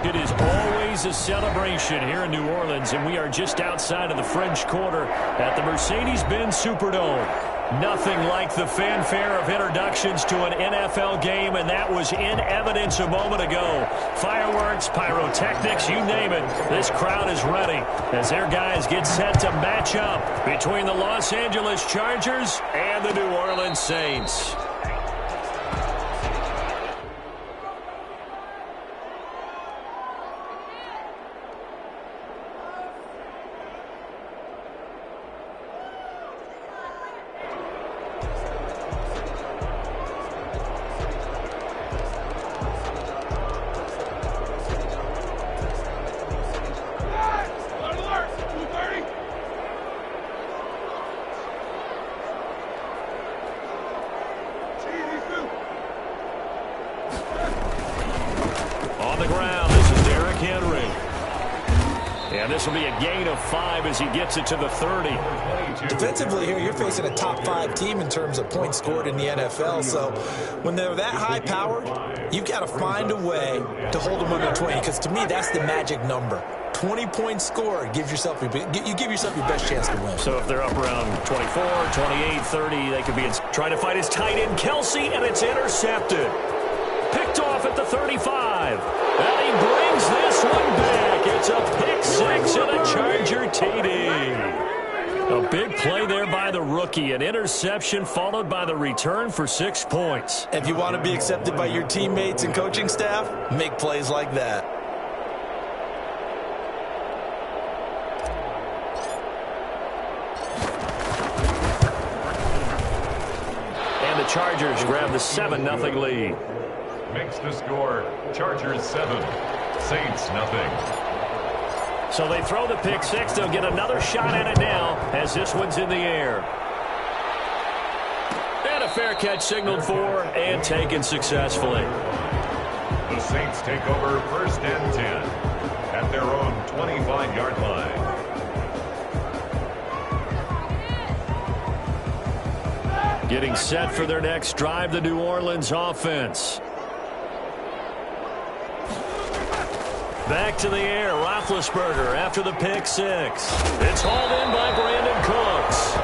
It is always a celebration here in New Orleans, and we are just outside of the French Quarter at the Mercedes-Benz Superdome. Nothing like the fanfare of introductions to an NFL game, and that was in evidence a moment ago. Fireworks, pyrotechnics, you name it. This crowd is ready as their guys get set to match up between the Los Angeles Chargers and the New Orleans Saints. This will be a gain of 5 as he gets it to the 30. Defensively here, you're facing a top 5 team in terms of points scored in the NFL. So when they're that high-powered, you've got to find a way to hold them under 20. Because to me, that's the magic number. 20 points scored, you give yourself your best chance to win. So if they're up around 24, 28, 30, they could be trying to fight his tight end, Kelsey, and it's intercepted. Picked off at the 35. And he brings this one back. It's a pick 6 and a Charger TD. A big play there by the rookie. An interception followed by the return for 6 points. If you want to be accepted by your teammates and coaching staff, make plays like that. And the Chargers grab the 7-0 lead. Makes the score Chargers 7, Saints nothing. So they throw the pick 6. They'll get another shot at it now as this one's in the air. And a fair catch signaled for and taken successfully. The Saints take over 1st and 10 at their own 25-yard line. Getting set for their next drive, the New Orleans offense. Back to the air, Roethlisberger after the pick 6. It's hauled in by Brandon Cooks.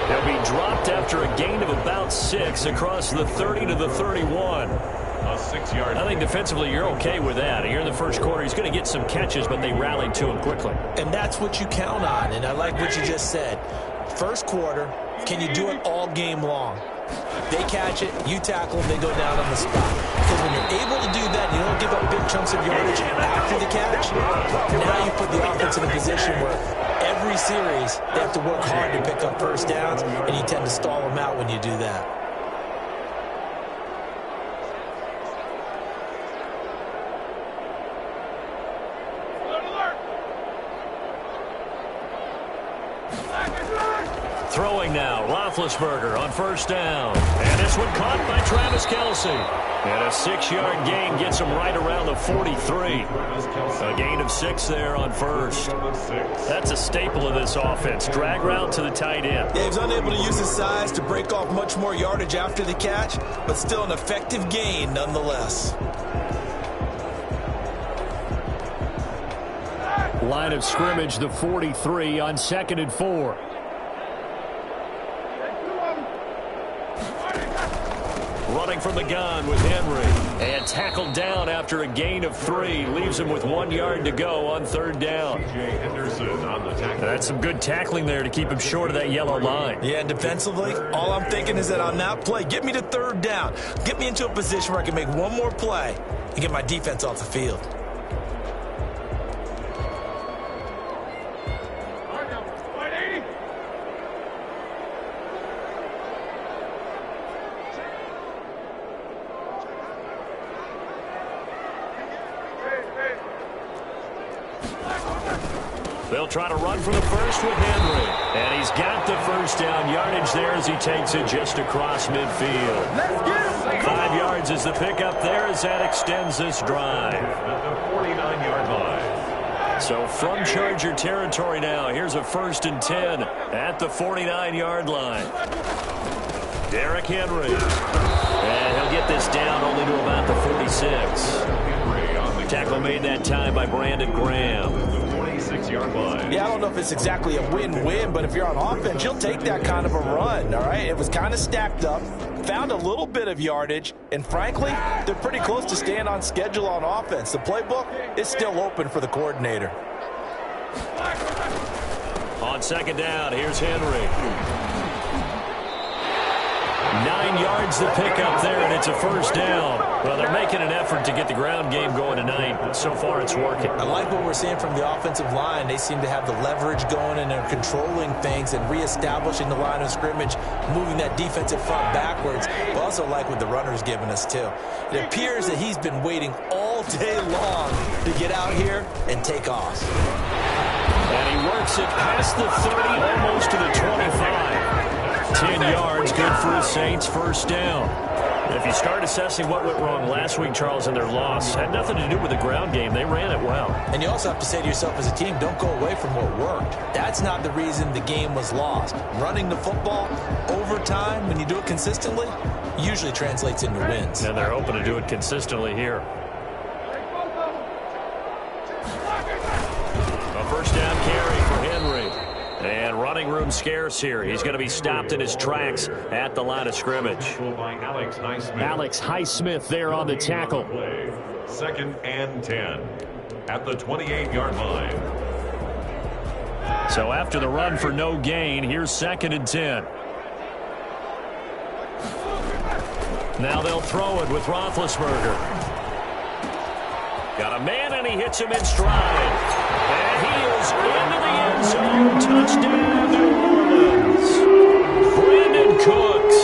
He'll be dropped after a gain of about 6 across the 30 to the 31. A 6-yard. I think defensively you're okay with that. Here in the first quarter, he's going to get some catches, but they rallied to him quickly. And that's what you count on, and I like what you just said. First quarter, can you do it all game long? They catch it, you tackle them, they go down on the spot. Because when you're able to do that, you don't give up big chunks of yardage after the catch. Now you put the offense in a position where every series they have to work hard to pick up first downs, and you tend to stall them out when you do that. Throwing now, Roethlisberger on 1st down. And this one caught by Travis Kelsey. And a 6-yard gain gets him right around the 43. A gain of 6 there on 1st. That's a staple of this offense. Drag route to the tight end. Yeah, he was unable to use his size to break off much more yardage after the catch, but still an effective gain nonetheless. Line of scrimmage, the 43 on 2nd and 4. Running from the gun with Henry. And tackled down after a gain of 3. Leaves him with 1 yard to go on 3rd down. That's some good tackling there to keep him short of that yellow line. Yeah, and defensively, all I'm thinking is that on that play, get me to 3rd down. Get me into a position where I can make one more play and get my defense off the field. They'll try to run for the first with Henry. And he's got the first down yardage there as he takes it just across midfield. 5 yards is the pickup there as that extends this drive. At the 49-yard line. So from Charger territory now, here's a 1st and 10 at the 49-yard line. Derrick Henry. And he'll get this down only to about the 46. Tackle made made that time by Brandon Graham. The 46-yard line. Yeah, I don't know if it's exactly a win-win, but if you're on offense, you'll take that kind of a run, all right? It was kind of stacked up, found a little bit of yardage, and frankly, they're pretty close to staying on schedule on offense. The playbook is still open for the coordinator. On second down, here's Henry. 9 yards to pick up there, and it's a first down. Well, they're making an effort to get the ground game going tonight, but so far it's working. I like what we're seeing from the offensive line. They seem to have the leverage going, and they're controlling things and reestablishing the line of scrimmage, moving that defensive front backwards. But also like what the runner's giving us, too. It appears that he's been waiting all day long to get out here and take off. And he works it past the 30, almost to the 25. 10 yards, good for the Saints, first down. If you start assessing what went wrong last week, Charles, in their loss, had nothing to do with the ground game. They ran it well. And you also have to say to yourself as a team, don't go away from what worked. That's not the reason the game was lost. Running the football over time, when you do it consistently, usually translates into wins. And they're hoping to do it consistently here. A first down carry for Henry. And running room scarce here. He's going to be stopped in his tracks at the line of scrimmage. Alex Highsmith there on the tackle. Second and 10 at the 28-yard line. So after the run for no gain, here's second and 10. Now they'll throw it with Roethlisberger. Got a man, and he hits him in stride. And he is into the end zone. Touchdown, New Orleans. Brandon Cooks,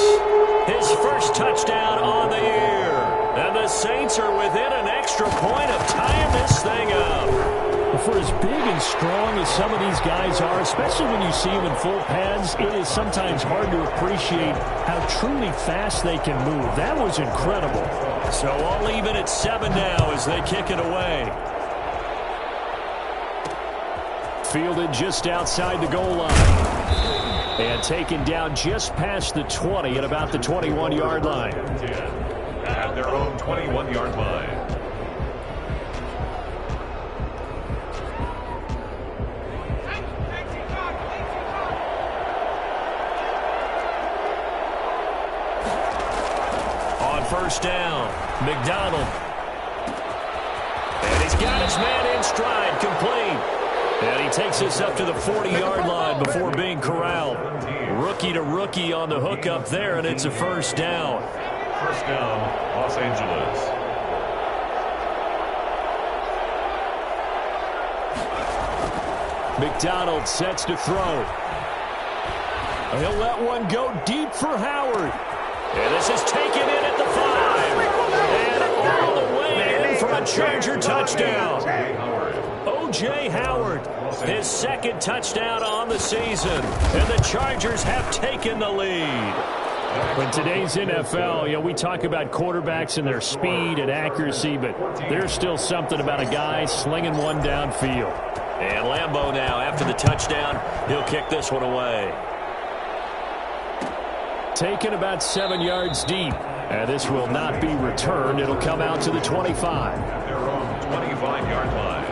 his first touchdown on the year. And the Saints are within an extra point of tying this thing up. For as big and strong as some of these guys are, especially when you see them in full pads, it is sometimes hard to appreciate how truly fast they can move. That was incredible. So all even at 7 now as they kick it away. Fielded just outside the goal line. And taken down just past the 20 at about the 21-yard line. At their own 21-yard line. On first down, McDonald. And he's got his man in stride, complete. And he takes us up to the 40-yard line before being corralled. Rookie to rookie on the hook up there, and it's a first down. First down, Los Angeles. McDonald sets to throw. He'll let one go deep for Howard. And this is taken in at the 5. And all the way in for a Charger touchdown. O.J. Howard, his second touchdown on the season. And the Chargers have taken the lead. In today's NFL, we talk about quarterbacks and their speed and accuracy, but there's still something about a guy slinging one downfield. And Lambeau now, after the touchdown, he'll kick this one away. Taken about 7 yards deep. And this will not be returned. It'll come out to the 25. At their own 25-yard line.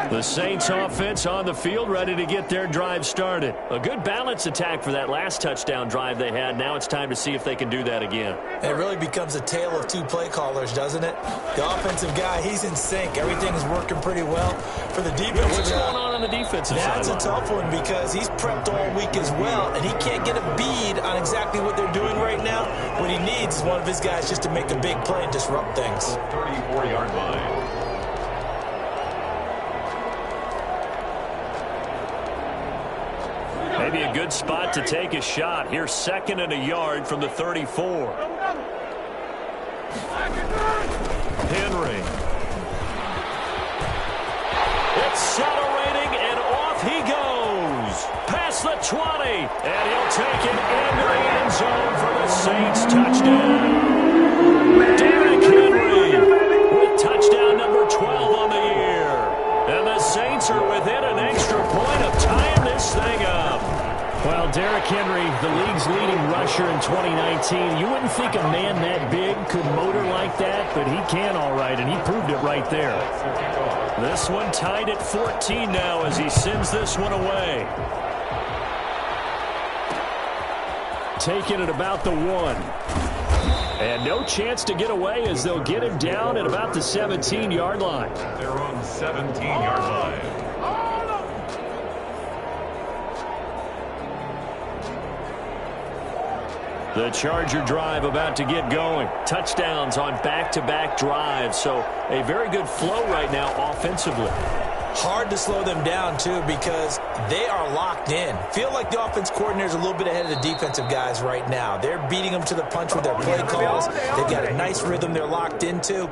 The Saints offense on the field, ready to get their drive started. A good balance attack for that last touchdown drive they had. Now it's time to see if they can do that again. It really becomes a tale of two play callers, doesn't it? The offensive guy, he's in sync. Everything's working pretty well. For the defensive What's guy, going on the defensive side? that's a tough one because he's prepped all week as well, and he can't get a bead on exactly what they're doing right now. What he needs is one of his guys just to make a big play and disrupt things. 34-yard line. Maybe a good spot to take a shot. Here's second and a yard from the 34. Henry. Accelerating, and off he goes. Past the 20, and he'll take it into the end zone for the Saints. Derrick Henry, the league's leading rusher in 2019. You wouldn't think a man that big could motor like that, but he can all right, and he proved it right there. This one tied at 14 now as he sends this one away. Taking it about the 1. And no chance to get away as they'll get him down at about the 17-yard line. They're on 17-yard line. The Charger drive about to get going. Touchdowns on back-to-back drives, so a very good flow right now offensively. Hard to slow them down, too, because they are locked in. Feel like the offense coordinator's a little bit ahead of the defensive guys right now. They're beating them to the punch with their play calls. They've got a nice rhythm they're locked into.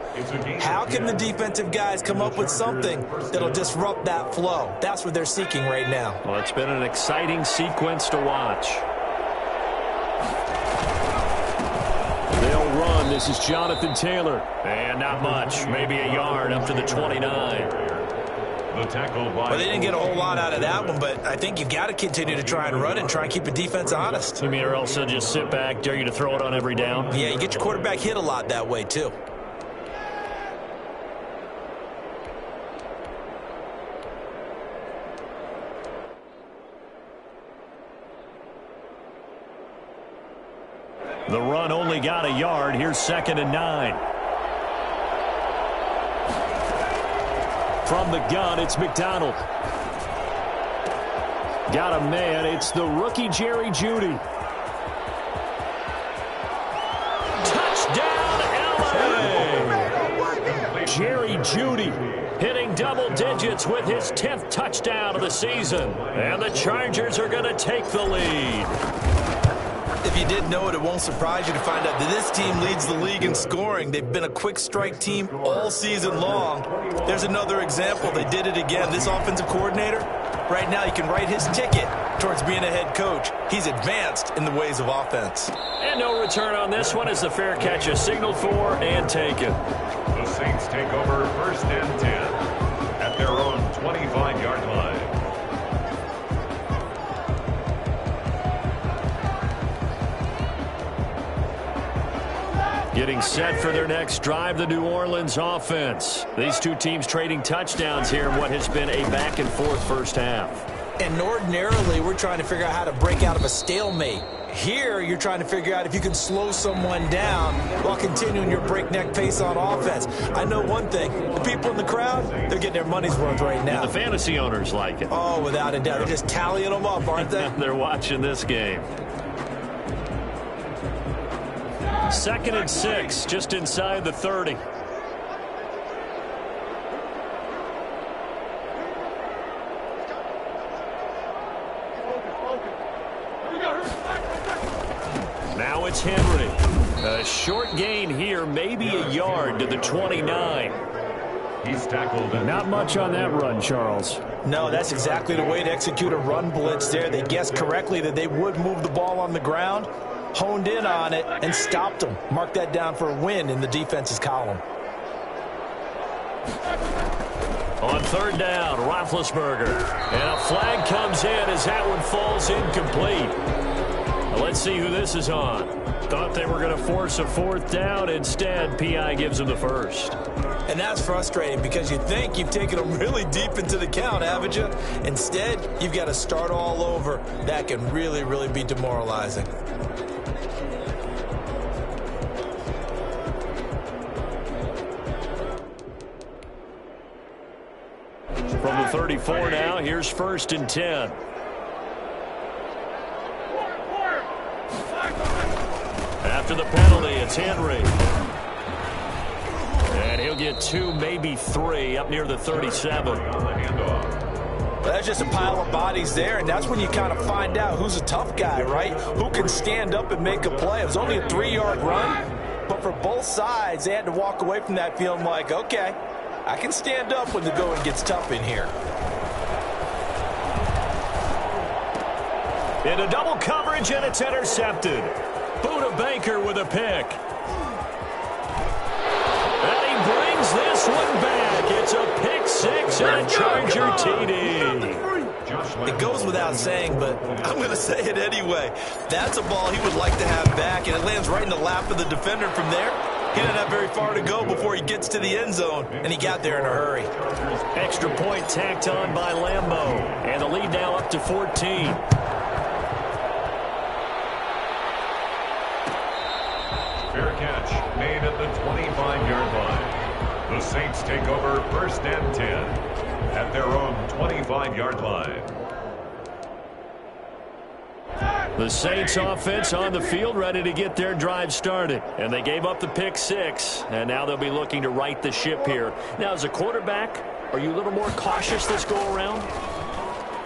How can the defensive guys come up with something that'll disrupt that flow? That's what they're seeking right now. Well, it's been an exciting sequence to watch. They'll run. This is Jonathan Taylor. And not much. Maybe a yard up to the 29. The tackle by Well, they didn't get a whole lot out of that one, but I think you got to continue to try and run and try and keep the defense honest. You mean, or else they'll just sit back, dare you to throw it on every down? Yeah, you get your quarterback hit a lot that way, too. The run only got a yard. Here's 2nd and 9. From the gun, it's McDonald. Got a man. It's the rookie Jerry Jeudy. Touchdown, LA! Jerry Jeudy hitting double digits with his 10th touchdown of the season. And the Chargers are going to take the lead. If you didn't know it, it won't surprise you to find out that this team leads the league in scoring. They've been a quick strike team all season long. There's another example. They did it again. This offensive coordinator, right now he can write his ticket towards being a head coach. He's advanced in the ways of offense. And no return on this one as the fair catch is signaled for and taken. The Saints take over 1st and 10 at their own 25-yard line. Getting set for their next drive, the New Orleans offense. These two teams trading touchdowns here in what has been a back-and-forth first half. And ordinarily, we're trying to figure out how to break out of a stalemate. Here, you're trying to figure out if you can slow someone down while continuing your breakneck pace on offense. I know one thing. The people in the crowd, they're getting their money's worth right now. And the fantasy owners like it. Oh, without a doubt. They're just tallying them up, aren't they? They're watching this game. 2nd and 6, just inside the 30. Now it's Henry. A short gain here, maybe a yard to the 29. He's tackled. Not much on that run, Charles. No, that's exactly the way to execute a run blitz there. They guessed correctly that they would move the ball on the ground, honed in on it, and stopped them. Mark that down for a win in the defense's column. On 3rd down, Roethlisberger. And a flag comes in as that one falls incomplete. Well, let's see who this is on. Thought they were going to force a 4th down. Instead, P.I. gives them the first. And that's frustrating because you think you've taken them really deep into the count, haven't you? Instead, you've got to start all over. That can really, really be demoralizing. From the 34 now, here's 1st and 10. After the penalty, it's Henry. And he'll get 2, maybe 3, up near the 37. Well, that's just a pile of bodies there, and that's when you kind of find out who's a tough guy, right? Who can stand up and make a play. It was only a 3-yard run, but for both sides, they had to walk away from that feeling like, okay, I can stand up when the going gets tough in here. Into double coverage, and it's intercepted. Buda Baker with a pick. And he brings this one back. It's a pick 6 and a Charger TD. It goes without saying, but I'm going to say it anyway. That's a ball he would like to have back, and it lands right in the lap of the defender from there. He doesn't have very far to go before he gets to the end zone, and he got there in a hurry. Extra point tacked on by Lambeau, and the lead now up to 14. Fair catch made at the 25-yard line. The Saints take over 1st and 10 at their own 25-yard line. The Saints offense on the field, ready to get their drive started. And they gave up the pick 6, and now they'll be looking to right the ship here. Now, as a quarterback, are you a little more cautious this go around?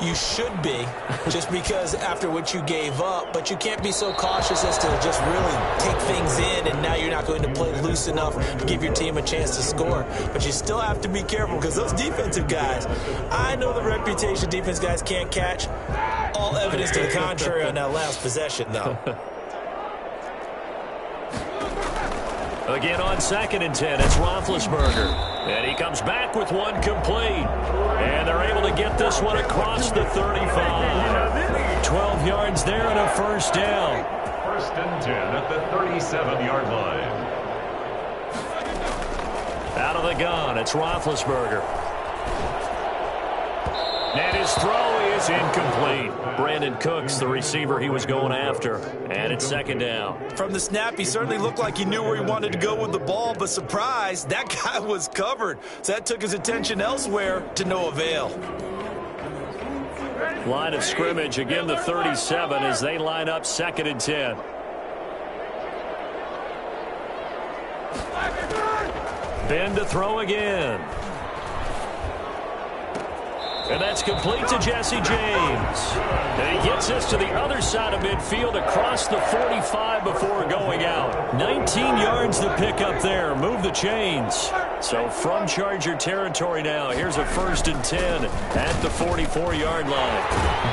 You should be, just because after what you gave up, but you can't be so cautious as to just really take things in, and now you're not going to play loose enough to give your team a chance to score. But you still have to be careful, because those defensive guys, I know the reputation defense guys can't catch. All evidence to the contrary on that last possession, though. Again on 2nd and 10, it's Roethlisberger. And he comes back with one complete. And they're able to get this one across the 35. 12 yards there and a first down. 1st and 10 at the 37-yard line. Out of the gun, it's Roethlisberger. And his throw is incomplete. Brandon Cooks, the receiver he was going after. And it's 2nd down. From the snap, he certainly looked like he knew where he wanted to go with the ball, but surprise, that guy was covered. So that took his attention elsewhere to no avail. Line of scrimmage, again the 37 as they line up 2nd and 10. Ben to throw again. And that's complete to Jesse James. And he gets this to the other side of midfield across the 45 before going out. 19 yards to pick up there. Move the chains. So from Charger territory now, here's a 1st and 10 at the 44-yard line.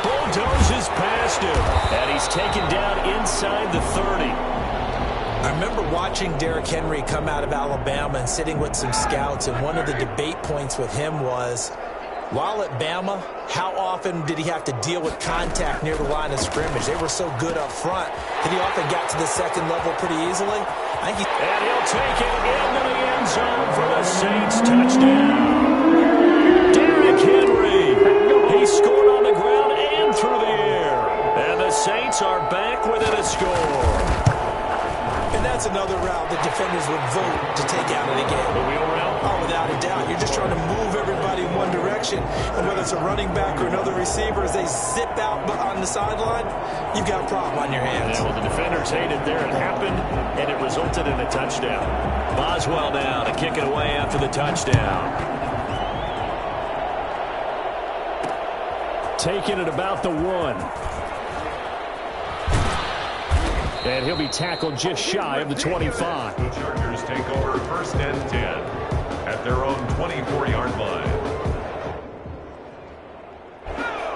Bulldozes past him. And he's taken down inside the 30. I remember watching Derrick Henry come out of Alabama and sitting with some scouts, and one of the debate points with him was, while at Bama, how often did he have to deal with contact near the line of scrimmage? They were so good up front that he often got to the 2nd level pretty easily. And he'll take it into the end zone for the Saints touchdown. Derrick Henry. He scored on the ground and through the air. And the Saints are back within a score. And that's another route that defenders would vote to take out of the game. The wheel route? Oh, without a doubt. You're just trying to move everybody in one direction. And whether it's a running back or another receiver, as they zip out on the sideline, you've got a problem on your hands. Yeah, well, the defenders hated there. It happened, and it resulted in a touchdown. Boswell now to kick it away after the touchdown. Taking it about the 1. And he'll be tackled just shy of the 25. The Chargers take over 1st and 10 at their own 24-yard line.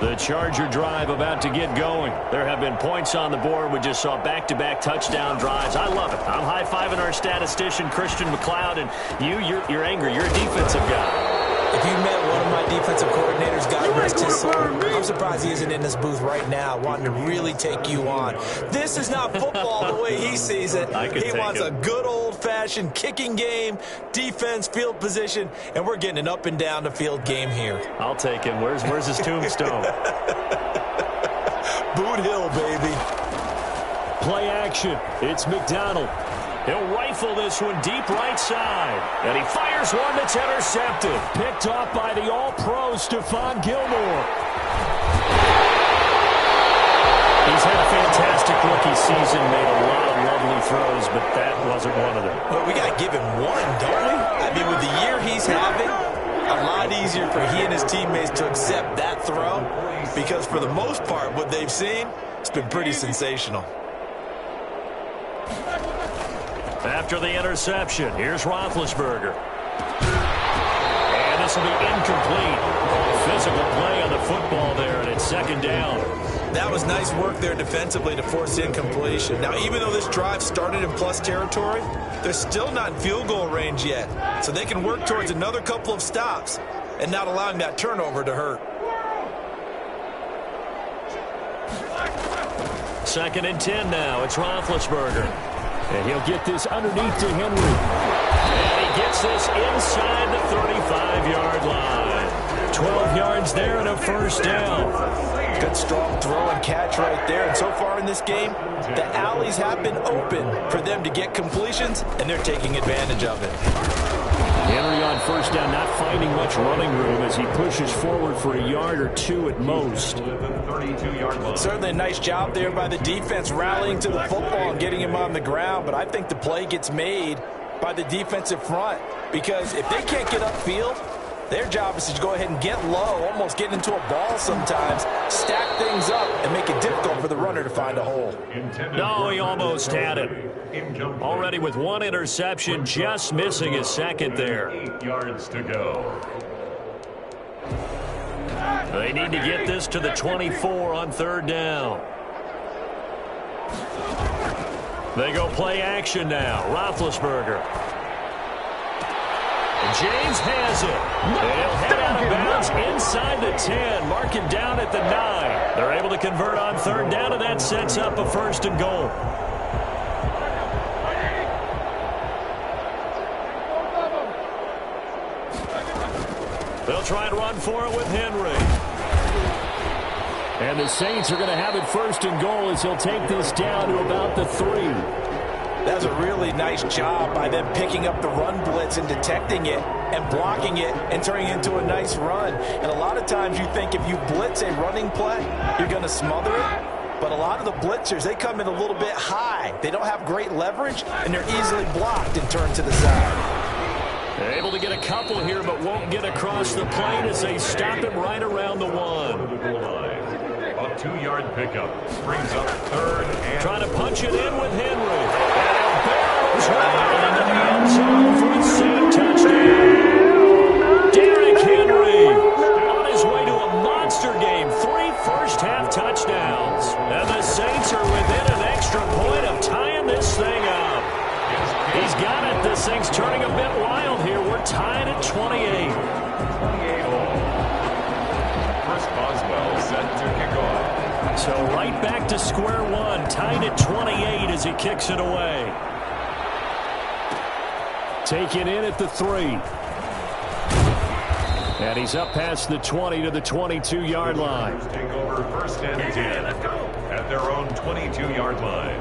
The Charger drive about to get going. There have been points on the board. We just saw back-to-back touchdown drives. I love it. I'm high-fiving our statistician, Christian McLeod, and you're angry. You're a defensive guy. If you met one of my defensive coordinators, God rest his soul, I'm surprised he isn't in this booth right now wanting to really take you on. This is not football the way he sees it. He wants a good old-fashioned kicking game, defense, field position, and we're getting an up and down the field game here. I'll take him. Where's his tombstone? Boot Hill, baby. Play action. It's McDonald. He'll rifle this one deep right side. And he fires one that's intercepted. Picked off by the all-pro Stephon Gilmore. He's had a fantastic rookie season, made a lot of lovely throws, but that wasn't one of them. Well, we got to give him one, don't we? I mean, with the year he's having, a lot easier for he and his teammates to accept that throw, because for the most part, what they've seen, it's been pretty sensational. After the interception, here's Roethlisberger. And this will be incomplete. Physical play on the football there, and it's 2nd down. That was nice work there defensively to force incompletion. Now, even though this drive started in plus territory, they're still not in field goal range yet. So they can work towards another couple of stops and not allowing that turnover to hurt. 2nd and 10 now. It's Roethlisberger. And he'll get this underneath to Henry. And he gets this inside the 35-yard line. 12 yards there and a first down. Good strong throw and catch right there. And so far in this game, the alleys have been open for them to get completions, and they're taking advantage of it. Henry on first down, not finding much running room as he pushes forward for a yard or two at most. Certainly a nice job there by the defense rallying to the football and getting him on the ground, but I think the play gets made by the defensive front because if they can't get upfield, their job is to go ahead and get low, almost get into a ball sometimes, stack things up, and make it difficult for the runner to find a hole. No, he almost had it. Already with one interception, just missing his second there. 8 yards to go. They need to get this to the 24 on third down. They go play action now. Roethlisberger. James has it. They'll head out of bounds inside the 10. Mark him down at the 9. They're able to convert on third down, and that sets up a 1st and goal. They'll try and run for it with Henry. And the Saints are going to have it 1st and goal as he'll take this down to about the 3. That's a really nice job by them picking up the run blitz and detecting it and blocking it and turning it into a nice run. And a lot of times you think if you blitz a running play, you're going to smother it. But a lot of the blitzers, they come in a little bit high. They don't have great leverage, and they're easily blocked and turned to the side. They're able to get a couple here, but won't get across the plane as they stop it right around the 1. A 2-yard pickup brings up 3rd and... Trying to punch it in with Henry. And it barrels right into the end zone for a Saint touchdown. Derrick Henry on his way to a monster game. 3 first-half touchdowns. And the Saints are within an extra point of tying this thing up. He's got it. This thing's turning a bit wild here. We're tied at 28. 28 all. First Boswell set to kick off. So right back to square one, tied at 28 as he kicks it away. Taken in at the 3. And he's up past the 20 to the 22-yard line. Take over 1st and 10 at their own 22-yard line.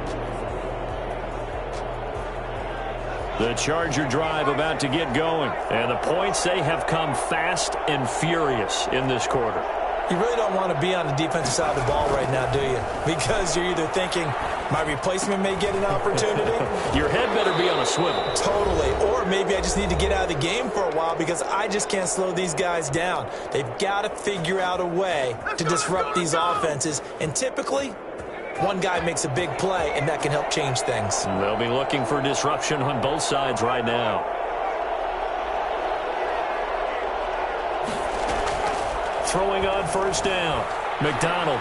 The Charger drive about to get going. And the points, they have come fast and furious in this quarter. You really don't want to be on the defensive side of the ball right now, do you? Because you're either thinking, my replacement may get an opportunity. Your head better be on a swivel. Totally. Or maybe I just need to get out of the game for a while because I just can't slow these guys down. They've got to figure out a way to disrupt these offenses. And typically, one guy makes a big play, and that can help change things. They'll be looking for disruption on both sides right now. Throwing on first down. McDonald.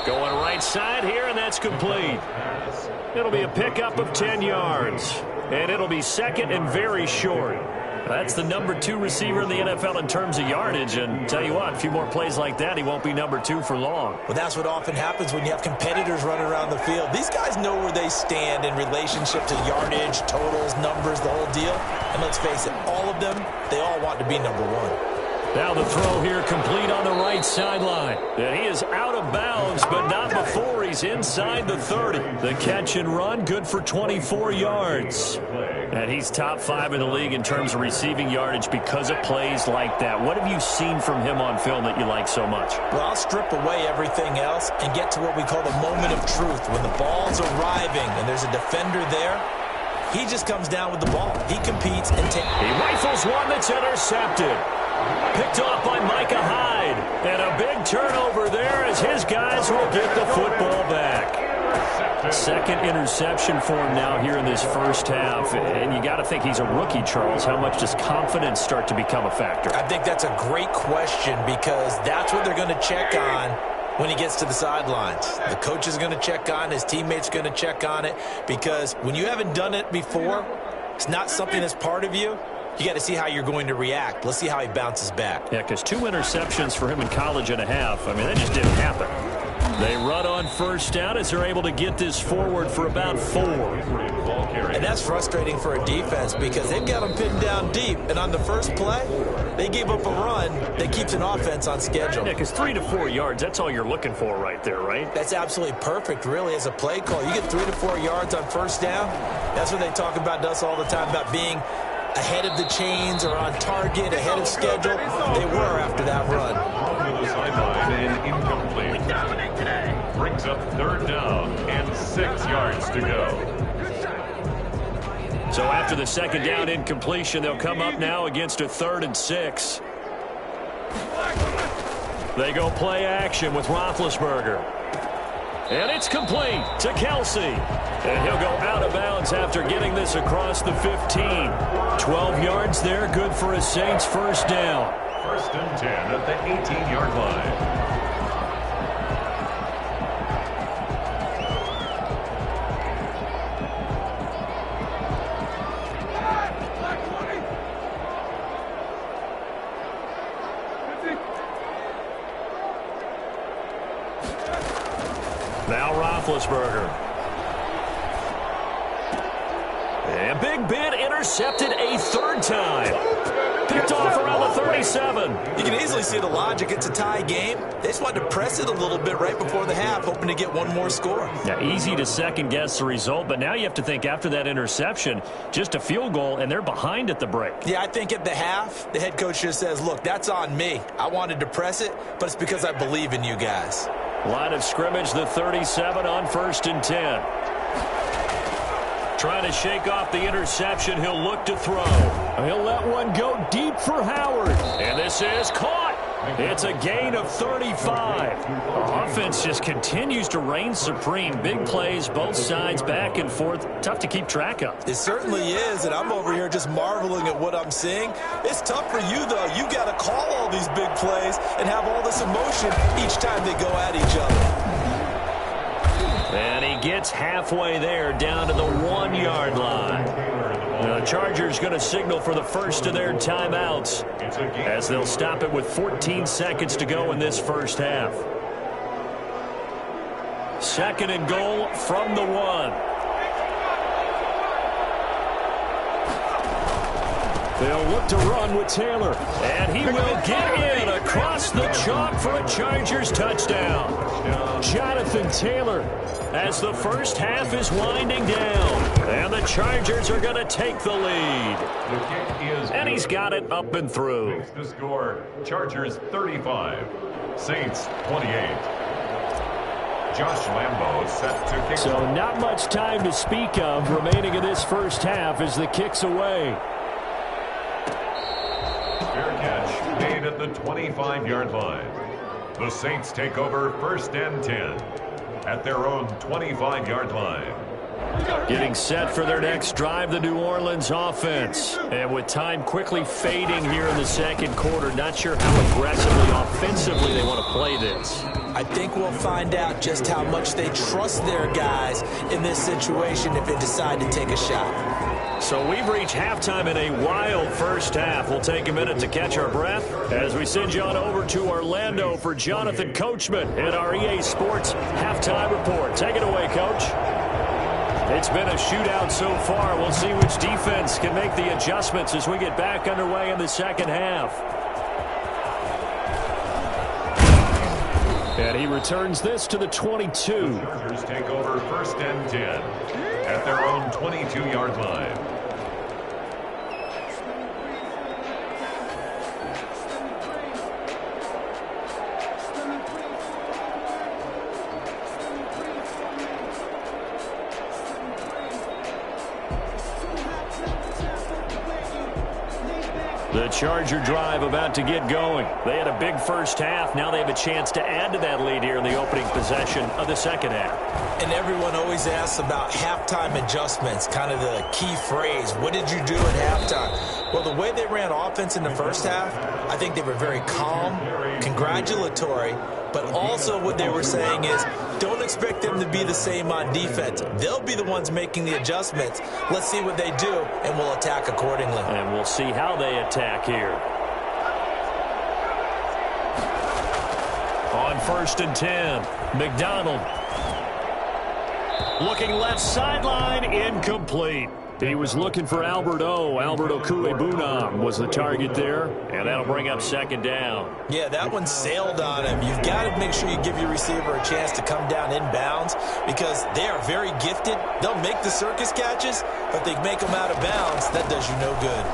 Going right side here, and that's complete. It'll be a pickup of 10 yards. And it'll be 2nd and very short. That's the number 2 receiver in the NFL in terms of yardage. And tell you what, a few more plays like that, he won't be number 2 for long. Well, that's what often happens when you have competitors running around the field. These guys know where they stand in relationship to yardage, totals, numbers, the whole deal. And let's face it, all of them, they all want to be number 1. Now the throw here complete on the right sideline. And he is out of bounds, but not before he's inside the 30. The catch and run, good for 24 yards. And he's top 5 in the league in terms of receiving yardage because of plays like that. What have you seen from him on film that you like so much? Well, I'll strip away everything else and get to what we call the moment of truth. When the ball's arriving and there's a defender there, he just comes down with the ball. He competes and takes. He rifles one that's intercepted. Picked off by Micah Hyde. And a big turnover there as his guys will get the football back. 2nd interception for him now here in this first half. And you got to think he's a rookie, Charles. How much does confidence start to become a factor? I think that's a great question because that's what they're going to check on when he gets to the sidelines. The coach is going to check on, his teammates are going to check on it because when you haven't done it before, it's not something that's part of you. You got to see how you're going to react. Let's see how he bounces back. Yeah, because 2 interceptions for him in college and a half. I mean, that just didn't happen. They run on first down as they're able to get this forward for about 4. And that's frustrating for a defense because they've got them pinned down deep. And on the first play, they gave up a run that keeps an offense on schedule. Yeah, because 3 to 4 yards, that's all you're looking for right there, right? That's absolutely perfect, really, as a play call. You get 3 to 4 yards on first down. That's what they talk about to us all the time, about being ahead of the chains or on target, ahead of schedule. They were after that run. To the sideline and incomplete. Brings up 3rd down and 6 yards to go. So after the 2nd down incompletion, they'll come up now against a 3rd and 6. They go play action with Roethlisberger. And it's complete to Kelsey. And he'll go out of bounds after getting this across the 15. 12 yards there, good for a Saints first down. 1st and 10 at the 18-yard line. Now Roethlisberger. And Big Ben intercepted a 3rd time. Picked off around the 37. You can easily see the logic. It's a tie game. They just wanted to press it a little bit right before the half, hoping to get one more score. Now, easy to second-guess the result, but now you have to think after that interception, just a field goal, and they're behind at the break. Yeah, I think at the half, the head coach just says, look, that's on me. I wanted to press it, but it's because I believe in you guys. Line of scrimmage, the 37 on 1st and 10. Trying to shake off the interception. He'll look to throw. He'll let one go deep for Howard. And this is caught. It's a gain of 35. The offense just continues to reign supreme. Big plays, both sides, back and forth. Tough to keep track of. It certainly is, and I'm over here just marveling at what I'm seeing. It's tough for you, though. You got to call all these big plays and have all this emotion each time they go at each other. And he gets halfway there, down to the 1-yard line. The Chargers going to signal for the first of their timeouts as they'll stop it with 14 seconds to go in this first half. 2nd and goal from the 1. They'll look to run with Taylor. And he will get in across the chalk for a Chargers touchdown. Jonathan Taylor as the first half is winding down. And the Chargers are going to take the lead. And he's got it up and through. The score, Chargers 35, Saints 28. Josh Lambo set to kick. So not much time to speak of remaining in this first half as the kick's away. Fair catch made at the 25-yard line. The Saints take over 1st and 10 at their own 25-yard line. Getting set for their next drive, the New Orleans offense. And with time quickly fading here in the 2nd quarter, not sure how aggressively, offensively they want to play this. I think we'll find out just how much they trust their guys in this situation if they decide to take a shot. So we've reached halftime in a wild first half. We'll take a minute to catch our breath as we send you on over to Orlando for Jonathan Coachman in our EA Sports Halftime Report. Take it away, Coach. It's been a shootout so far. We'll see which defense can make the adjustments as we get back underway in the 2nd half. And he returns this to the 22. The Chargers take over 1st and 10 at their own 22-yard line. The Charger drive about to get going. They had a big first half. Now they have a chance to add to that lead here in the opening possession of the 2nd half. And everyone always asks about halftime adjustments, kind of the key phrase. What did you do at halftime? Well, the way they ran offense in the first half, I think they were very calm, congratulatory, but also what they were saying is don't expect them to be the same on defense. They'll be the ones making the adjustments. Let's see what they do, and we'll attack accordingly. And we'll see how they attack here. On on 1st and 10. McDonald. Looking left sideline, incomplete. He was looking for Albert Okuebunam was the target there, and that'll bring up 2nd down. Yeah, that one sailed on him. You've got to make sure you give your receiver a chance to come down inbounds because they are very gifted. They'll make the circus catches, but they make them out of bounds. That does you no good.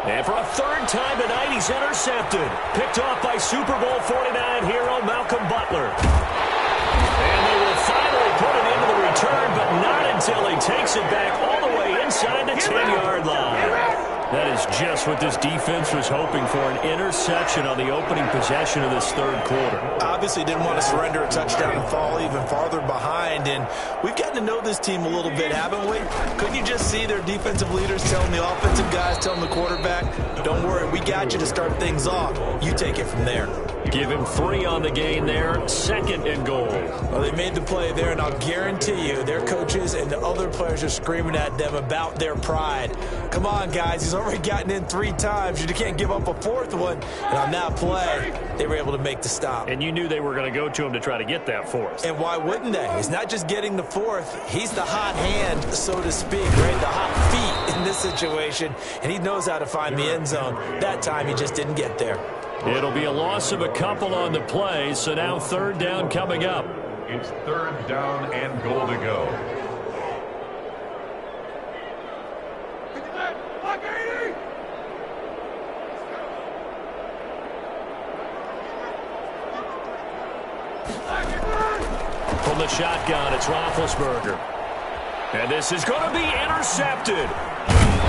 And for a 3rd time tonight, he's intercepted. Picked off by Super Bowl 49 hero Malcolm Butler. And they will finally put it into the return, but not until he takes it back all the way inside the 10-yard line. That is just what this defense was hoping for, an interception on the opening possession of this 3rd quarter. Obviously didn't want to surrender a touchdown and fall even farther behind, and we've gotten to know this team a little bit, haven't we? Couldn't you just see their defensive leaders telling the offensive guys, telling the quarterback, don't worry, we got you to start things off. You take it from there. Give him 3 on the gain there, 2nd and goal. Well, they made the play there, and I'll guarantee you their coaches and the other players are screaming at them about their pride. Come on, guys. He's already gotten in 3 times. You can't give up a 4th one. And on that play, they were able to make the stop. And you knew they were going to go to him to try to get that 4th. And why wouldn't they? It's not just getting the 4th. He's the hot hand, so to speak, right? The hot feet in this situation. And he knows how to find the end zone. That time, he just didn't get there. It'll be a loss of a couple on the play, so now 3rd down coming up. It's 3rd down and goal to go. From the shotgun, it's Roethlisberger. And this is going to be intercepted.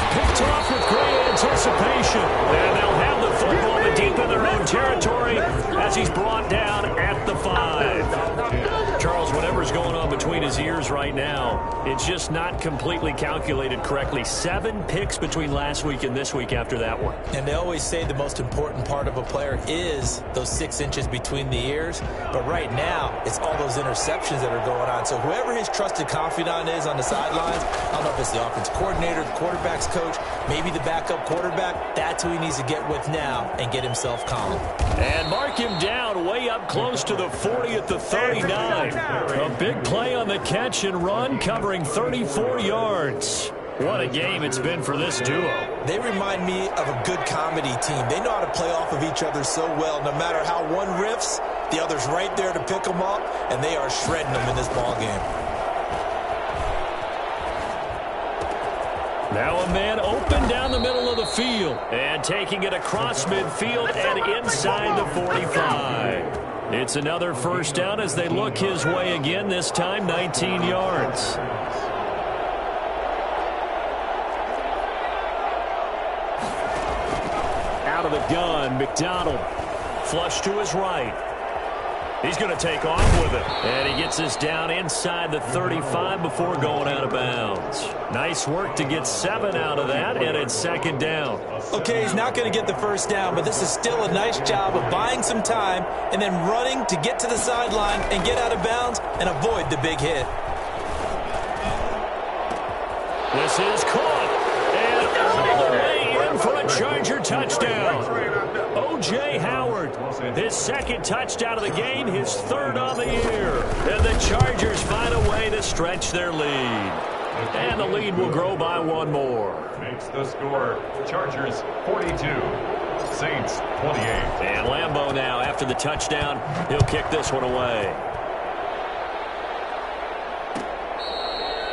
Picked off with great anticipation. And they'll have the football deep in their own territory as he's brought down at the 5. Charles, whatever's going on between his ears right now, it's just not completely calculated correctly. 7 picks between last week and this week after that one. And they always say the most important part of a player is those 6 inches between the ears. But right now, it's all those interceptions that are going on. So whoever his trusted confidant is on the sidelines, I don't know if it's the offensive coordinator, the quarterback's coach, maybe the backup quarterback, that's who he needs to get with now and get himself calm. And mark him down way up close to the 40 at the 39. A big play on the catch and run, covering 34 yards. What a game it's been for this duo. They remind me of a good comedy team. They know how to play off of each other so well. No matter how one riffs, the other's right there to pick them up, and they are shredding them in this ball game. Now a man open down the middle of the field. And taking it across midfield and inside the 45. It's another 1st down as they look his way again, this time 19 yards. Out of the gun, McDonald. Flush to his right. He's going to take off with it. And he gets us down inside the 35 before going out of bounds. Nice work to get 7 out of that, and it's 2nd down. Okay, he's not going to get the 1st down, but this is still a nice job of buying some time and then running to get to the sideline and get out of bounds and avoid the big hit. This is caught. And all the way in for a Charger touchdown. O.J. Howard, his 2nd touchdown of the game, his 3rd on the year. And the Chargers find a way to stretch their lead. And the lead will grow by 1 more. Makes the score Chargers 42, Saints 28. And Lambeau now, after the touchdown, he'll kick this one away.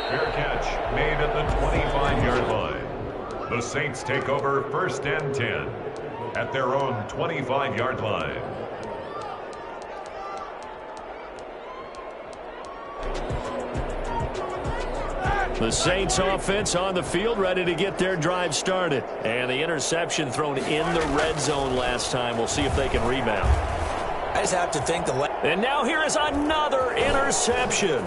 Fair catch made at the 25-yard line. The Saints take over 1st and 10 at their own 25-yard line. The Saints offense on the field, ready to get their drive started. And the interception thrown in the red zone last time. We'll see if they can rebound. I just have to think And now here is another interception.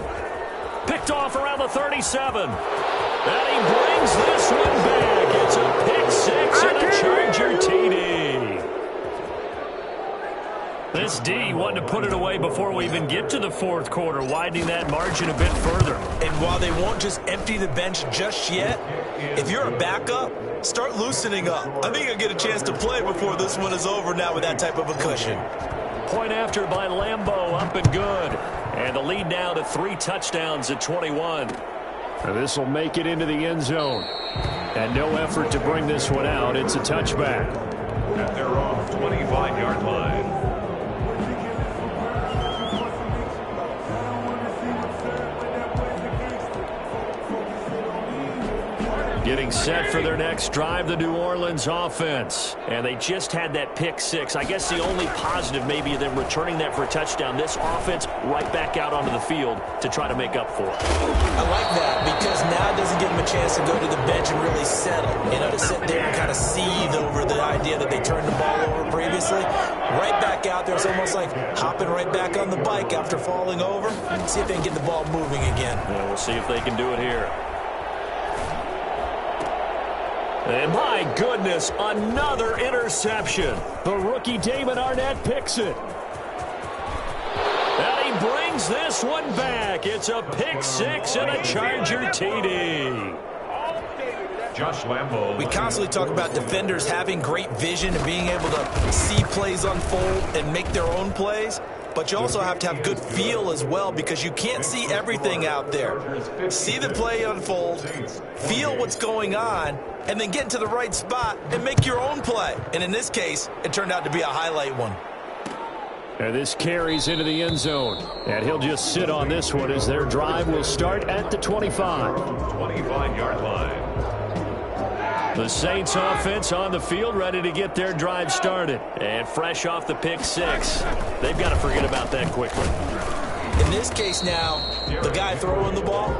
Picked off around the 37. And he brings this one back. It's a pick 6 and a Charger TD. This D wanted to put it away before we even get to the fourth quarter, widening that margin a bit further. And while they won't just empty the bench just yet, if you're a backup, start loosening up. I think you'll get a chance to play before this one is over now with that type of a cushion. Point after by Lambeau, up and good. And the lead now to 3 touchdowns at 21. This will make it into the end zone. And no effort to bring this one out. It's a touchback. At their own 25-yard line. Getting set for their next drive, the New Orleans offense. And they just had that pick 6. I guess the only positive maybe them returning that for a touchdown. This offense right back out onto the field to try to make up for it. I like that because now it doesn't give them a chance to go to the bench and really settle. You know, to sit there and kind of seethe over the idea that they turned the ball over previously. Right back out there. It's almost like hopping right back on the bike after falling over. See if they can get the ball moving again. Yeah, we'll see if they can do it here. And my goodness, another interception. The rookie Damon Arnett picks it. And he brings this one back. It's a pick 6 and a Charger TD. Josh Lambeau. We constantly talk about defenders having great vision and being able to see plays unfold and make their own plays. But you also have to have good feel as well because you can't see everything out there. See the play unfold, feel what's going on, and then get to the right spot and make your own play. And in this case, it turned out to be a highlight one. And this carries into the end zone. And he'll just sit on this one as their drive will start at the 25. 25-yard line. The Saints offense on the field ready to get their drive started. And fresh off the pick 6. They've got to forget about that quickly. In this case now, the guy throwing the ball,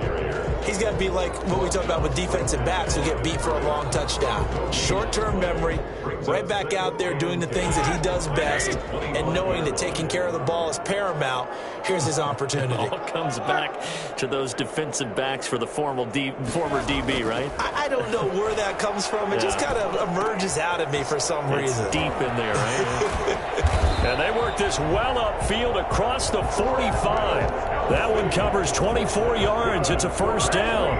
he's got to be like what we talk about with defensive backs who get beat for a long touchdown. Short-term memory, right back out there doing the things that he does best, and knowing that taking care of the ball is paramount. Here's his opportunity. All comes back to those defensive backs for the former DB, right? I don't know where that comes from. It just kind of emerges out of me for some reason. It's deep in there, right? And they work this well upfield across the 45. That one covers 24 yards. It's a first down.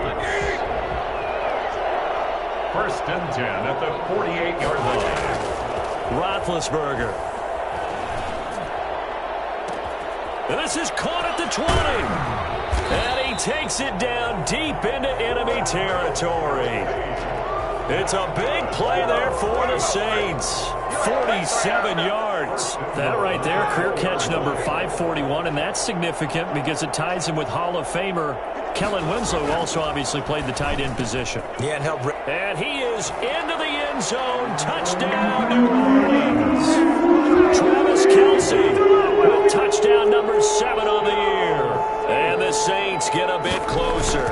First and 10 at the 48-yard line. Roethlisberger. And this is caught at the 20. And he takes it down deep into enemy territory. It's a big play there for the Saints. 47 yards. That right there, career catch number 541, and that's significant because it ties him with Hall of Famer Kellen Winslow, who also obviously played the tight end position. Yeah, and helped. And he is into the end zone. Touchdown, New Orleans. Travis Kelce with touchdown number 7 on the year. And the Saints get a bit closer.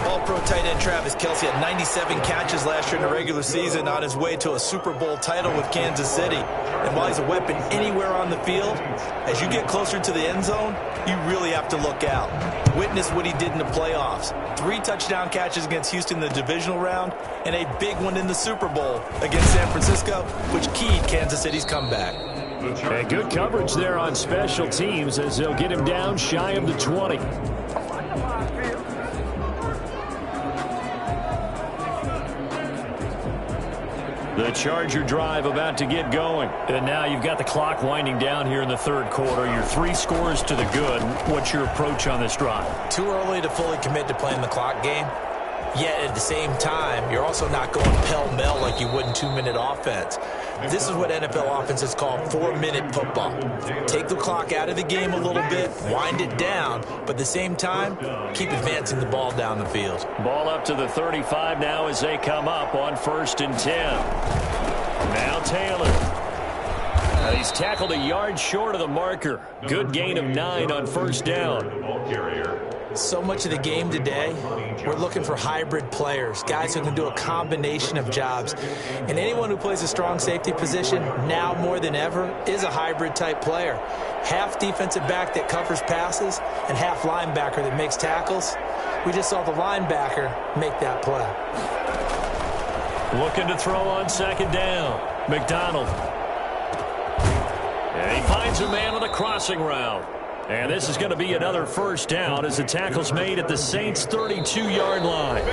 All-pro tight end Travis Kelce had 97 catches last year in the regular season on his way to a Super Bowl title with Kansas City. And while he's a weapon anywhere on the field, as you get closer to the end zone, you really have to look out. Witness what he did in the playoffs. 3 touchdown catches against Houston in the divisional round, and a big one in the Super Bowl against San Francisco, which keyed Kansas City's comeback. And good coverage there on special teams as they'll get him down shy of the 20. The Charger drive about to get going. And now you've got the clock winding down here in the third quarter. Your 3 scores to the good. What's your approach on this drive? Too early to fully commit to playing the clock game. Yet at the same time, you're also not going pell-mell like you would in 2-minute offense. This is what NFL offenses call 4-minute football. Take the clock out of the game a little bit, wind it down, but at the same time, keep advancing the ball down the field. Ball up to the 35 now as they come up on 1st and 10. Now Taylor. He's tackled a yard short of the marker. Good gain of 9 on 1st down. Ball carrier. So much of the game today, we're looking for hybrid players, guys who can do a combination of jobs. And anyone who plays a strong safety position, now more than ever, is a hybrid-type player. Half defensive back that covers passes and half linebacker that makes tackles. We just saw the linebacker make that play. Looking to throw on 2nd down. McDonald. And he finds a man on the crossing route. And this is going to be another first down as the tackle's made at the Saints' 32-yard line.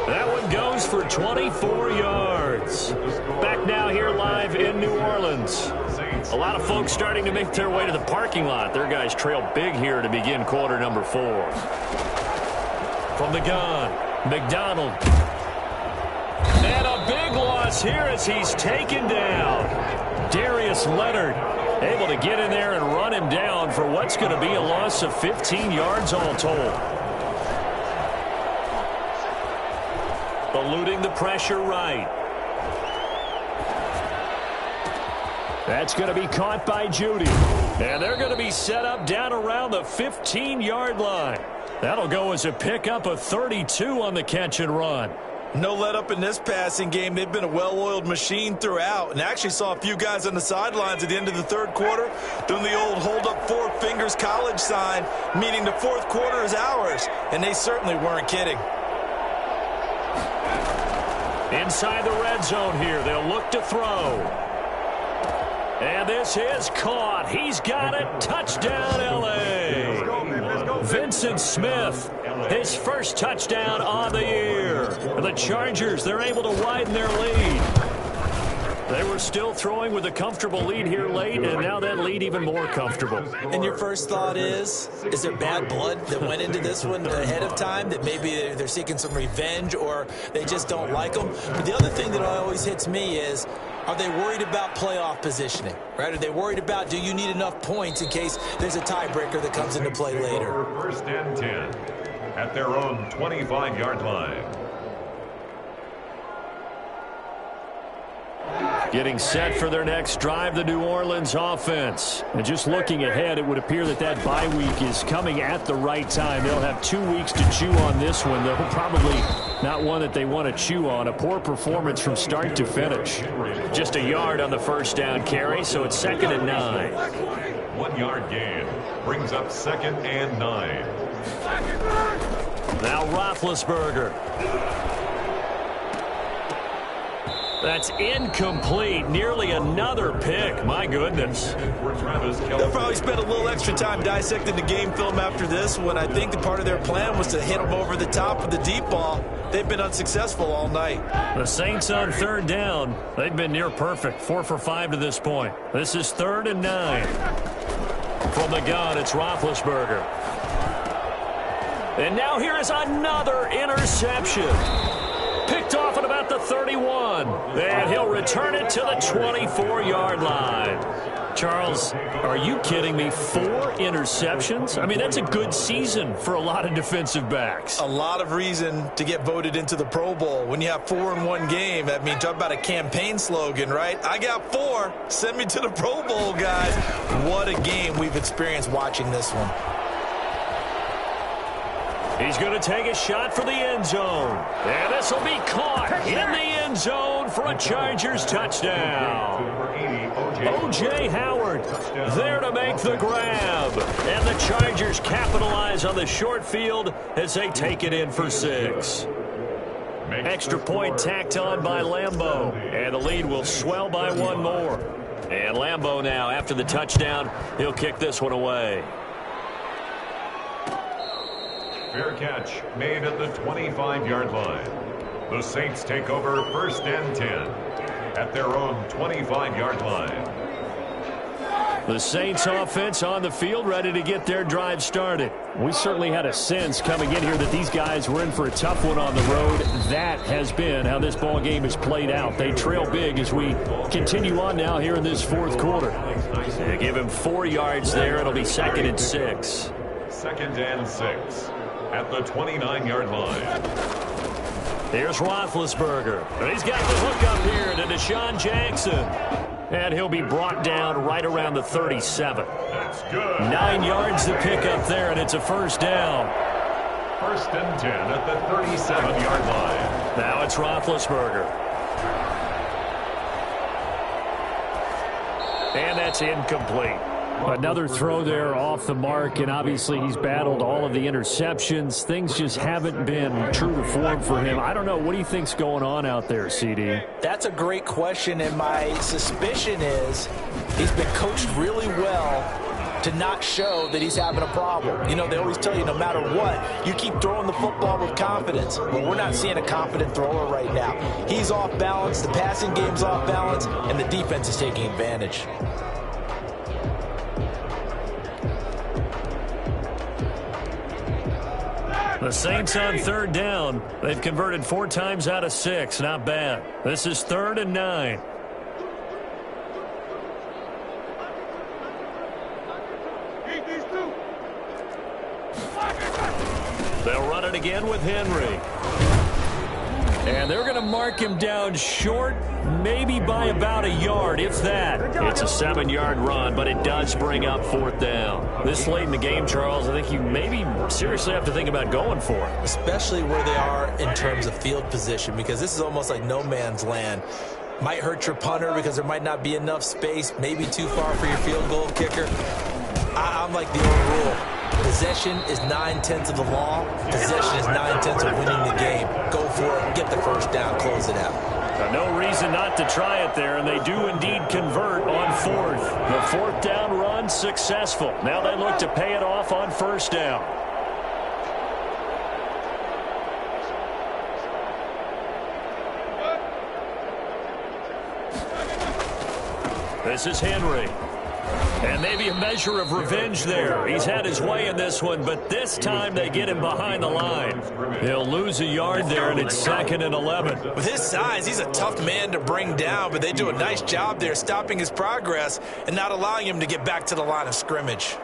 That one goes for 24 yards. Back now here live in New Orleans. A lot of folks starting to make their way to the parking lot. Their guys trail big here to begin quarter number 4. From the gun, McDonald. And a big loss here as he's taken down. Darius Leonard able to get in there and run him down for what's going to be a loss of 15 yards all told. Eluding the pressure right. That's going to be caught by Judy. And they're going to be set up down around the 15-yard line. That'll go as a pickup of 32 on the catch and run. No let up in this passing game. They've been a well-oiled machine throughout, and actually saw a few guys on the sidelines at the end of the third quarter doing the old hold up 4 fingers college sign, meaning the fourth quarter is ours, and they certainly weren't kidding. Inside the red zone here, they'll look to throw. And this is caught. He's got it. Touchdown, L.A. Vincent Smith, his first touchdown on the year. The Chargers, they're able to widen their lead. They were still throwing with a comfortable lead here late, and now that lead even more comfortable. And your first thought is there bad blood that went into this one ahead of time, that maybe they're seeking some revenge or they just don't like them? But the other thing that always hits me is, are they worried about playoff positioning, right? Are they worried about, do you need enough points in case there's a tiebreaker that comes into play later? First and 10 at their own 25-yard line. Getting set for their next drive, the New Orleans offense. And just looking ahead, it would appear that that bye week is coming at the right time. They'll have 2 weeks to chew on this one, though probably not one that they want to chew on. A poor performance from start to finish. Just a yard on the first down carry, so it's 2nd and 9. 1 yard gain brings up 2nd and 9. Now Roethlisberger. That's incomplete. Nearly another pick. My goodness. They'll probably spend a little extra time dissecting the game film after this one. I think the part of their plan was to hit them over the top with the deep ball. They've been unsuccessful all night. The Saints on 3rd down. They've been near perfect. 4 for 5 to this point. This is 3rd and 9. From the gun, it's Roethlisberger. And now here is another interception. Picked off at about the 31. And he'll return it to the 24-yard line. Charles, are you kidding me? 4 interceptions? I mean, that's a good season for a lot of defensive backs. A lot of reason to get voted into the Pro Bowl. When you have 4 in one game, I mean, talk about a campaign slogan, right? I got 4. Send me to the Pro Bowl, guys. What a game we've experienced watching this one. He's going to take a shot for the end zone. And this will be caught in the end zone for a Chargers touchdown. O.J. Howard there to make the grab. And the Chargers capitalize on the short field as they take it in for 6. Extra point tacked on by Lambeau. And the lead will swell by 1 more. And Lambeau now, after the touchdown, he'll kick this one away. Fair catch made at the 25-yard line. The Saints take over 1st and 10 at their own 25-yard line. The Saints offense on the field, ready to get their drive started. We certainly had a sense coming in here that these guys were in for a tough one on the road. That has been how this ball game has played out. They trail big as we continue on now here in this 4th quarter. They give him 4 yards there. It'll be 2nd and 6. 2nd and 6 at the 29-yard line. Here's Roethlisberger. He's got the hook up here to Deshaun Jackson. And he'll be brought down right around the 37. That's good. 9 yards to pick up there, and it's a first down. 1st and 10 at the 37-yard line. Now it's Roethlisberger. And that's incomplete. Another throw there off the mark, and obviously he's battled all of the interceptions. Things just haven't been true to form for him. I don't know. What do you think's going on out there, CD? That's a great question, and my suspicion is he's been coached really well to not show that he's having a problem. You know, they always tell you no matter what, you keep throwing the football with confidence. But we're not seeing a confident thrower right now. He's off balance, the passing game's off balance, and the defense is taking advantage. The Saints on third down. They've converted 4 times out of 6. Not bad. This is 3rd and 9. They'll run it again with Henry. And they're going to mark him down short, maybe by about a yard, if that. It's a 7-yard run, but it does bring up 4th down. This late in the game, Charles, I think you maybe seriously have to think about going for it. Especially where they are in terms of field position, because this is almost like no man's land. Might hurt your punter because there might not be enough space, maybe too far for your field goal kicker. I'm like the old rule. Possession is 9/10 of the law. Possession is 9/10 of winning the game. Go for it. Get the first down. Close it out. No reason not to try it there, and they do indeed convert on 4th. The 4th down run successful. Now they look to pay it off on 1st down. This is Henry. And maybe a measure of revenge there. He's had his way in this one, but this time they get him behind the line. He'll lose a yard there, and it's 2nd and 11. With his size, he's a tough man to bring down, but they do a nice job there stopping his progress and not allowing him to get back to the line of scrimmage.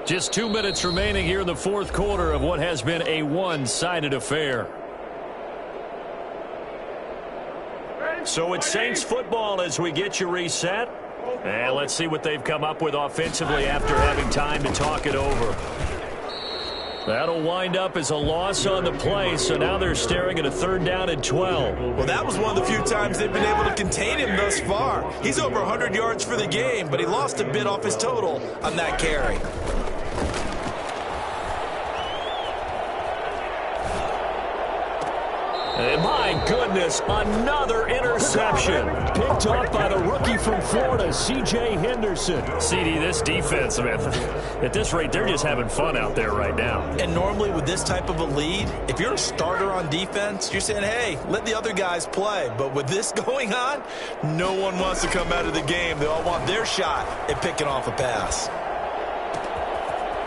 Just 2 minutes remaining here in the 4th quarter of what has been a one-sided affair. So it's Saints football as we get you reset. And let's see what they've come up with offensively after having time to talk it over. That'll wind up as a loss on the play, so now they're staring at a 3rd down and 12. Well, that was one of the few times they've been able to contain him thus far. He's over 100 yards for the game, but he lost a bit off his total on that carry. And my goodness, another interception. Picked off by the rookie from Florida, C.J. Henderson. CD, this defense, man, at this rate, they're just having fun out there right now. And normally with this type of a lead, if you're a starter on defense, you're saying, hey, let the other guys play. But with this going on, no one wants to come out of the game. They all want their shot at picking off a pass.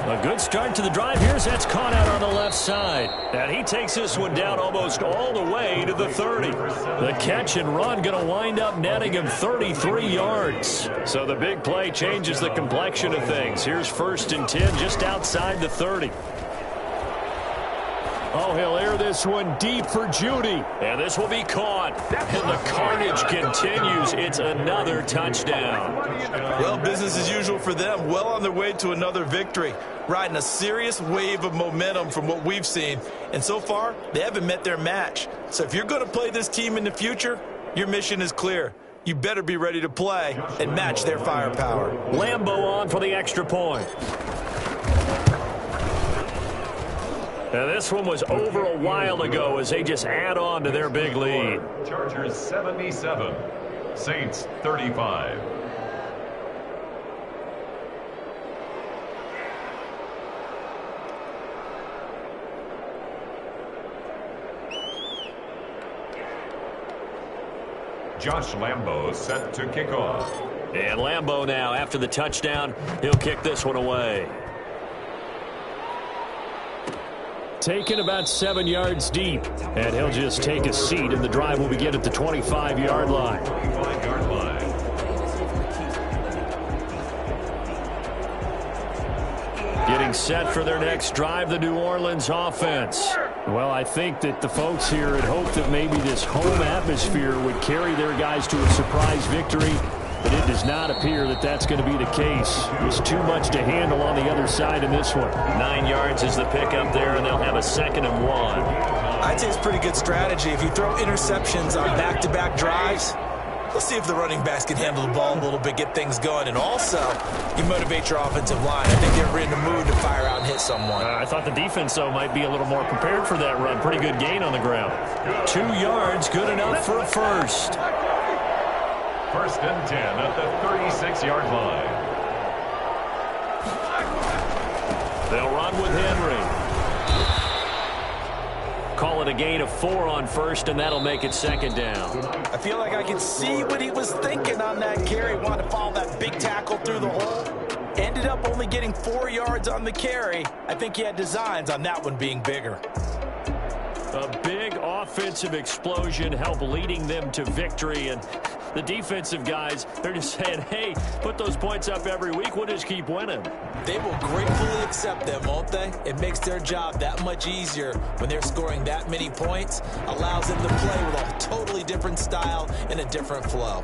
A good start to the drive. Here's that's caught out on the left side. And he takes this one down almost all the way to the 30. The catch and run going to wind up netting him 33 yards. So the big play changes the complexion of things. Here's 1st and 10 just outside the 30. Oh, he'll air this one deep for Judy. And this will be caught. And the carnage continues. It's another touchdown. Well, business as usual for them. Well on their way to another victory. Riding a serious wave of momentum from what we've seen. And so far, they haven't met their match. So if you're going to play this team in the future, your mission is clear. You better be ready to play and match their firepower. Lambo on for the extra point. And this one was over a while ago as they just add on to their big lead. Chargers 77, Saints 35. Josh Lambo set to kick off. And Lambo now, after the touchdown, he'll kick this one away. Taken about 7 yards deep, and he'll just take a seat, and the drive will begin at the 25-yard line. 25-yard line. Getting set for their next drive, the New Orleans offense. Well, I think that the folks here had hoped that maybe this home atmosphere would carry their guys to a surprise victory, but it does not appear that that's going to be the case. There's too much to handle on the other side in this one. 9 yards is the pickup there, and they'll have a 2nd and 1. I'd say it's pretty good strategy. If you throw interceptions on back-to-back drives, let's see if the running backs can handle the ball a little bit, get things going, and also you motivate your offensive line. I think they're in the mood to fire out and hit someone. I thought the defense, though, might be a little more prepared for that run. Pretty good gain on the ground. 2 yards, good enough for a first. 1st and 10 at the 36-yard line. They'll run with Henry. Call it a gain of 4 on first, and that'll make it 2nd down. I feel like I can see what he was thinking on that carry. Wanted to follow that big tackle through the hole. Ended up only getting 4 yards on the carry. I think he had designs on that one being bigger. A big offensive explosion helped leading them to victory, and the defensive guys, they're just saying, hey, put those points up every week. We'll just keep winning. They will gratefully accept them, won't they? It makes their job that much easier when they're scoring that many points. Allows them to play with a totally different style and a different flow.